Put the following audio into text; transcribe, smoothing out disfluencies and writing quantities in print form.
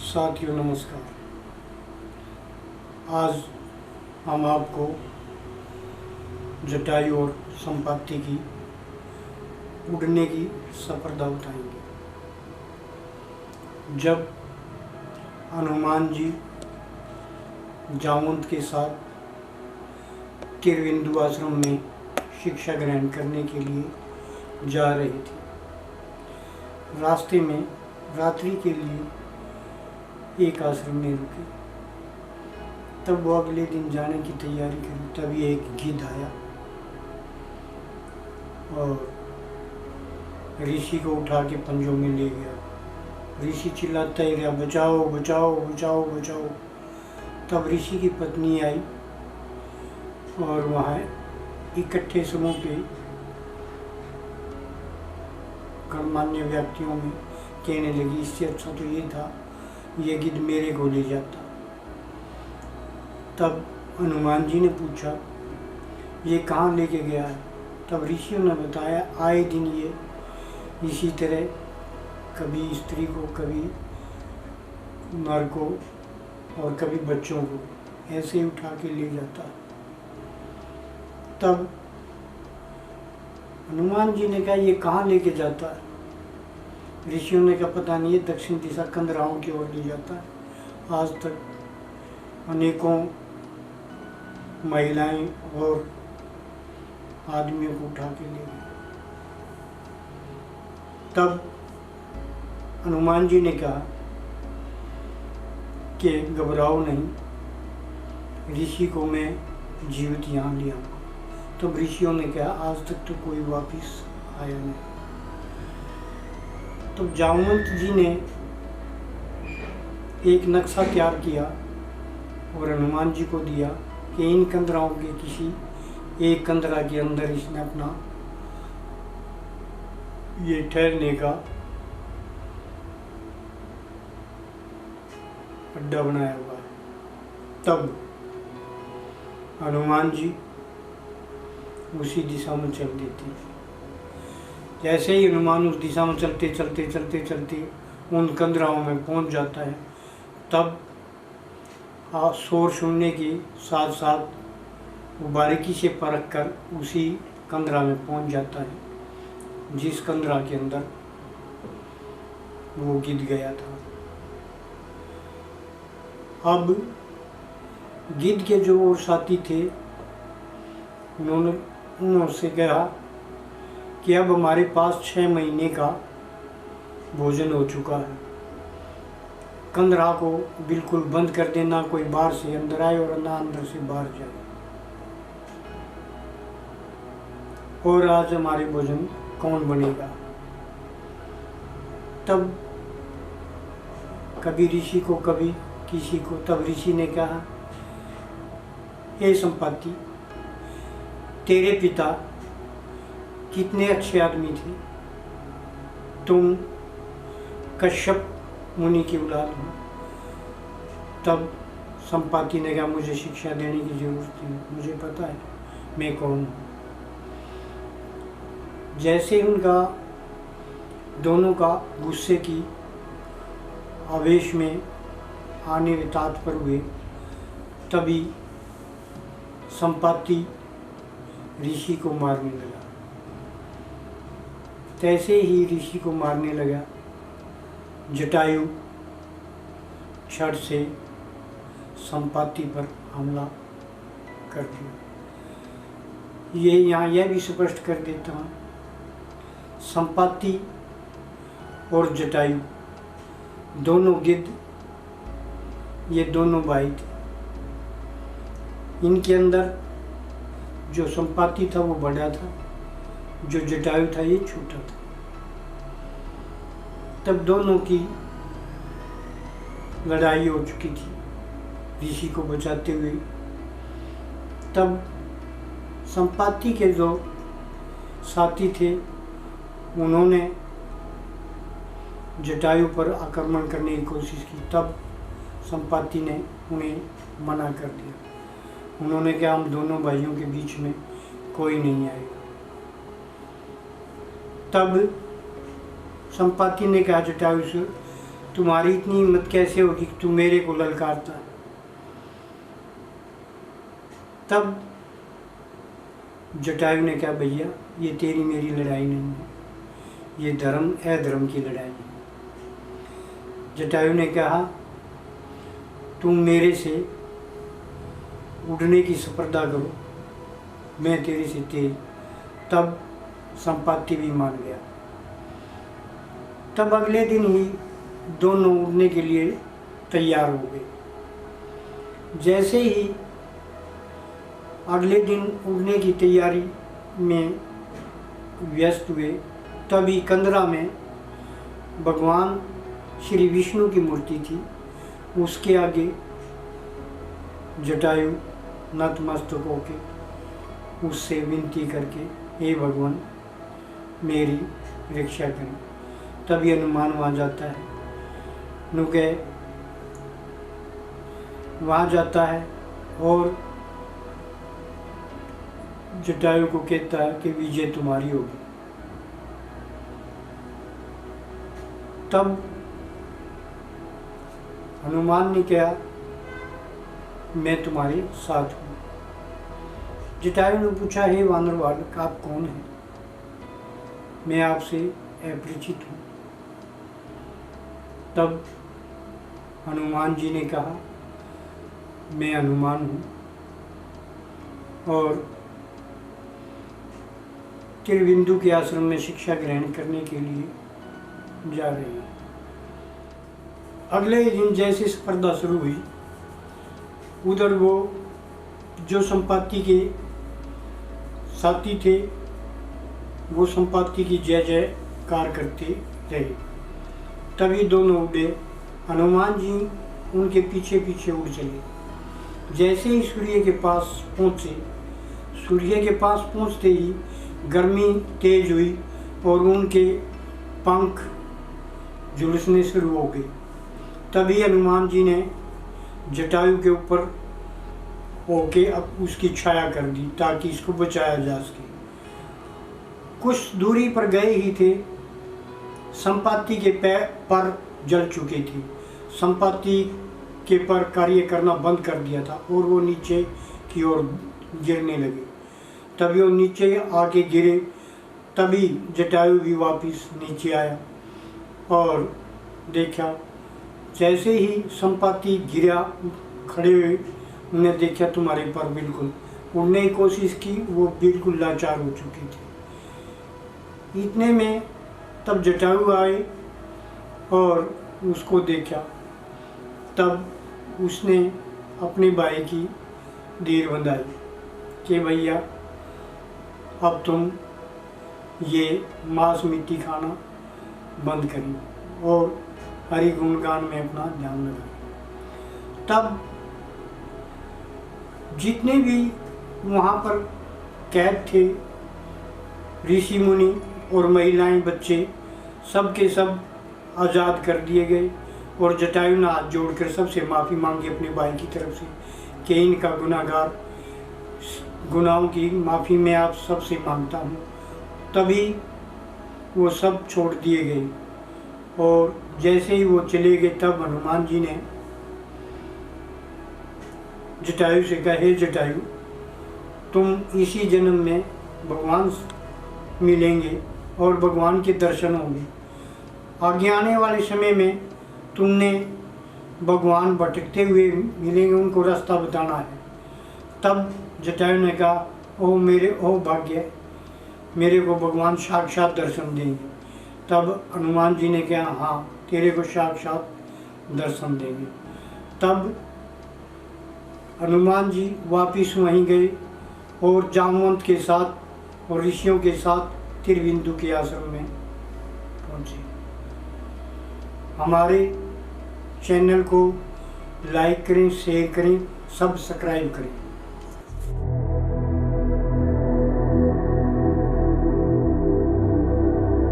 साथियों नमस्कार। आज हम आपको जटायु और संपत्ति की उड़ने की सफलता बताएंगे। जब हनुमान जी जामवंत के साथ तिरविंदु आश्रम में शिक्षा ग्रहण करने के लिए जा रहे थे, रास्ते में रात्रि के लिए एक आश्रम में रुके। तब वो अगले दिन जाने की तैयारी करी, तभी एक गिद्ध आया और ऋषि को उठा के पंजों में ले गया। ऋषि चिल्लाता ही रहा, बचाओ बचाओ बचाओ बचाओ। तब ऋषि की पत्नी आई और वहाँ इकट्ठे समूह पे गणमान्य व्यक्तियों में कहने लगी, इससे अच्छा तो ये था ये गिद्ध मेरे को ले जाता। तब हनुमान जी ने पूछा, ये कहाँ लेके गया है? तब ऋषियों ने बताया, आए दिन ये इसी तरह कभी स्त्री को, कभी नर को और कभी बच्चों को ऐसे ही उठा के ले जाता। तब हनुमान जी ने कहा, ये कहाँ लेके जाता है? ऋषियों ने कहा, पता नहीं, ये दक्षिण दिशा कंदराओं की ओर ले जाता है। आज तक अनेकों महिलाएं और आदमियों को उठा के ले गए। तब हनुमान जी ने कहा कि घबराओ नहीं, ऋषि को मैं जीवित यहाँ ले आऊँगा। तब ऋषियों ने कहा, आज तक तो कोई वापिस आया नहीं। तो जामवंत जी ने एक नक्शा तैयार किया और हनुमान जी को दिया कि इन कंदराओं के किसी एक कंदरा के अंदर इसने अपना ये ठहरने का अड्डा बनाया हुआ है। तब हनुमान जी उसी दिशा में चल देते। जैसे ही हनुमान उस दिशा में चलते चलते चलते चलते उन कंदराओं में पहुंच जाता है, तब शोर सुनने के साथ साथ वो बारीकी से परख कर उसी कंदरा में पहुंच जाता है जिस कंदरा के अंदर वो गिद्ध गया था। अब गिद्ध के जो और साथी थे, उन्होंने कहा कि अब हमारे पास 6 महीने का भोजन हो चुका है, कंदरा को बिल्कुल बंद कर देना, कोई बाहर से अंदर आए और ना अंदर से बाहर जाए, और आज हमारे भोजन कौन बनेगा? तब कभी ऋषि को, कभी किसी को। तब ऋषि ने कहा, हे संपत्ति, तेरे पिता कितने अच्छे आदमी थे, तुम कश्यप मुनि की औलाद हो। तब संपत्ति ने कहा, मुझे शिक्षा देने की जरूरत नहीं, मुझे पता है मैं कौन हूँ। जैसे उनका दोनों का गुस्से की आवेश में आने में तत्पर हुए, तभी संपत्ति ऋषि को मारने लगा। तैसे ही ऋषि को मारने लगा, जटायु छड़ से संपत्ति पर हमला कर दिया। ये यहाँ यह भी स्पष्ट कर देता हूँ, संपत्ति और जटायु दोनों गिद्ध, ये दोनों भाई थे। इनके अंदर जो संपत्ति था वो बड़ा था, जो जटायु था ये छोटा था। तब दोनों की लड़ाई हो चुकी थी ऋषि को बचाते हुए। तब संपत्ति के जो साथी थे, उन्होंने जटायु पर आक्रमण करने की कोशिश की। तब संपत्ति ने उन्हें मना कर दिया। उन्होंने कहा, हम दोनों भाइयों के बीच में कोई नहीं आएगा। तब संपत्ति ने कहा जटायु से, तुम्हारी इतनी हिम्मत कैसे होगी कि तू मेरे को ललकारता है। तब जटायु ने कहा, भैया ये तेरी मेरी लड़ाई नहीं है, ये धर्म अधर्म की लड़ाई है। जटायु ने कहा, तुम मेरे से उड़ने की स्पर्धा करो, मैं तेरे से तेज। तब संपाति भी मान गया। तब अगले दिन ही दोनों उड़ने के लिए तैयार हो गए। जैसे ही अगले दिन उड़ने की तैयारी में व्यस्त हुए, तभी कंदरा में भगवान श्री विष्णु की मूर्ति थी। उसके आगे जटायु नतमस्तक होके उससे विनती करके, हे भगवान मेरी रक्षा करें। तभी हनुमान वहाँ जाता है, नुके वहाँ जाता है और जटायु को कहता है कि विजय तुम्हारी होगी। तब हनुमान ने कहा, मैं तुम्हारे साथ हूँ। जटायु ने पूछा, हे वानर बालक आप कौन हैं? मैं आपसे अपरिचित हूँ। तब हनुमान जी ने कहा, मैं हनुमान हूँ और त्रिबिंदु के आश्रम में शिक्षा ग्रहण करने के लिए जा रही है। अगले दिन जैसे स्पर्धा शुरू हुई, उधर वो जो संपाति के साथी थे वो संपाति की जय जयकार करते रहे। तभी दोनों उड़े, हनुमान जी उनके पीछे पीछे उड़ चले। जैसे ही सूर्य के पास पहुँचे, सूर्य के पास पहुँचते ही गर्मी तेज हुई और उनके पंख झुलसने शुरू हो गए। तभी हनुमान जी ने जटायु के ऊपर होके अब उसकी छाया कर दी ताकि इसको बचाया जा सके। कुछ दूरी पर गए ही थे, संपाति के पर जल चुके थे। संपाति के पर कार्य करना बंद कर दिया था और वो नीचे की ओर गिरने लगे। तभी वो नीचे आके गिरे। तभी जटायु भी वापस नीचे आया और देखा, जैसे ही संपाति गिरा खड़े हुए, उन्हें देखा तुम्हारे पर बिल्कुल उड़ने की कोशिश की, वो बिल्कुल लाचार हो चुके थे। इतने में तब जटायु आए और उसको देखा। तब उसने अपने भाई की धीर बंधाई कि भैया अब तुम ये मांस मिट्टी खाना बंद करें और हरि गुणगान में अपना ध्यान लगाएं। तब जितने भी वहाँ पर कैद थे, ऋषि मुनि और महिलाएं बच्चे, सब के सब आज़ाद कर दिए गए और जटायु ने हाथ जोड़कर सबसे माफ़ी मांगी अपने भाई की तरफ से कि इनका गुनाहों की माफ़ी मैं आप सबसे मांगता हूँ। तभी वो सब छोड़ दिए गए और जैसे ही वो चले गए, तब हनुमान जी ने जटायु से कहा, हे जटायु तुम इसी जन्म में भगवान मिलेंगे और भगवान के दर्शन होंगे। आगे आने वाले समय में तुमने भगवान भटकते हुए मिलेंगे, उनको रास्ता बताना है। तब जटायु ने कहा, ओ भाग्य, मेरे को भगवान साक्षात दर्शन देंगे। तब हनुमान जी ने कहा, हाँ तेरे को साक्षात दर्शन देंगे। तब हनुमान जी वापिस वहीं गए और जामवंत के साथ और ऋषियों के साथ त्रिबिंदु के आश्रम में पहुँचे। हमारे चैनल को लाइक करें, शेयर करें, सब्सक्राइब करें।